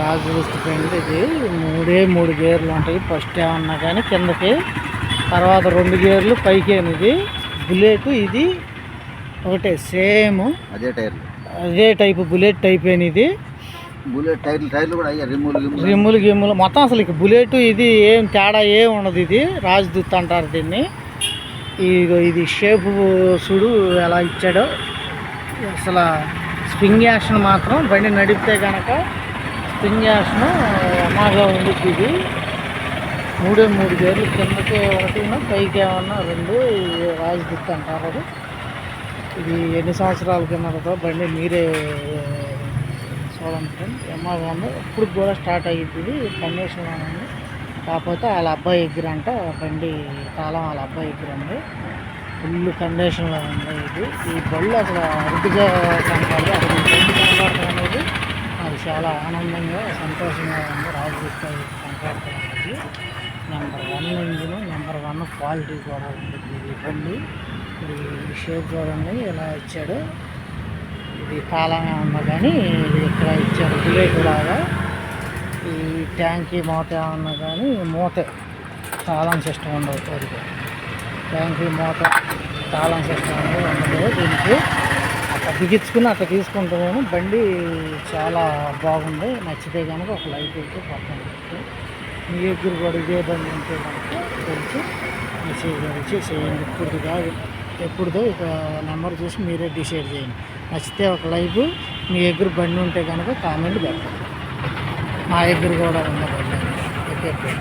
రాజు బండి ఇది మూడు గేర్లు ఉంటాయి. ఫస్ట్ ఏమన్నా కానీ కిందకి, తర్వాత 2 గేర్లు పైకి. ఇది బుల్లెట్, ఇది ఒకటే సేమ్ అదే టైపు బుల్లెట్ టైప్ ఇది. బుల్లెట్ టైర్లు కూడా రిమ్ములు గిమ్ములు మొత్తం అసలు ఇక బుల్లెట్ ఇది ఏం తేడా ఏం ఉండదు. ఇది రాజదూత్ అంటారు దీన్ని. ఇది షేపు చూడు ఎలా ఇచ్చాడో. అసలు స్ప్రింగ్ యాక్షన్ మాత్రం బండి నడిపితే కనుక స్ప్రింగ్ యాక్షన్ ఎమాగా ఉండిద్ది. ఇది 3 గేర్లు, కిందకి 1, పైకి ఏమన్నా 2. ఇది రాజదూత్ అంటారు. ఇది ఎన్ని సంవత్సరాల కింద బండి మీరే చూడండి ఫ్రెండ్. ఎమాగా ఉందో ఇప్పుడు కూడా స్టార్ట్ అయ్యింది. ఇది కండిషన్లో ఉంది. కాకపోతే వాళ్ళ అబ్బాయి ఎగ్గిరంట బండి, తాళం వాళ్ళ అబ్బాయి ఎగ్గిరండి. ఫుల్ కండిషన్లో ఉంది ఇది. ఈ బళ్ళు అసలు అరుదుగా కనపడి అక్కడ బండి కనపడటం అనేది అది చాలా ఆనందంగా సంతోషంగా ఉంది. రాజదూత్ కనపడటం అనేది నెంబర్ 1 ఇంజిన్, నెంబర్ 1 క్వాలిటీ కూడా ఉంటుంది ఈ బండి. ఈ షేప్ చూడండి ఎలా ఇచ్చాడు. ఇది తాళమే ఉన్నా కానీ ఇది ఇక్కడ ఇచ్చాడు బుల్లెట్ లాగా. ఈ ట్యాంకీ మూత ఏమన్నా కానీ మూత తాళం సిస్టమ్ ఉండదు. కోరిక ట్యాంకీ మూత తాళం సిస్టమ్ అనేది ఉండదు దీనికి. అట్లా బిగించుకుని అట్లా తీసుకుంటాము. బండి చాలా బాగుంది. నచ్చితే కనుక ఒక లైట్ అయితే పక్కన పెట్టి మీ దగ్గర కూడా ఇదే బండి ఉంటే కనుక తెలిసి మెసేజ్ చేయండి. ఇప్పుడు కాదు ఎప్పుడుదో ఇక నెంబర్ చూసి మీరే డిసైడ్ చేయండి. నచ్చితే ఒక లైవ్, మీ దగ్గర బండి ఉంటే కనుక కామెంట్ పెట్టండి. మా దగ్గర కూడా ఉన్న బండి ఓకే.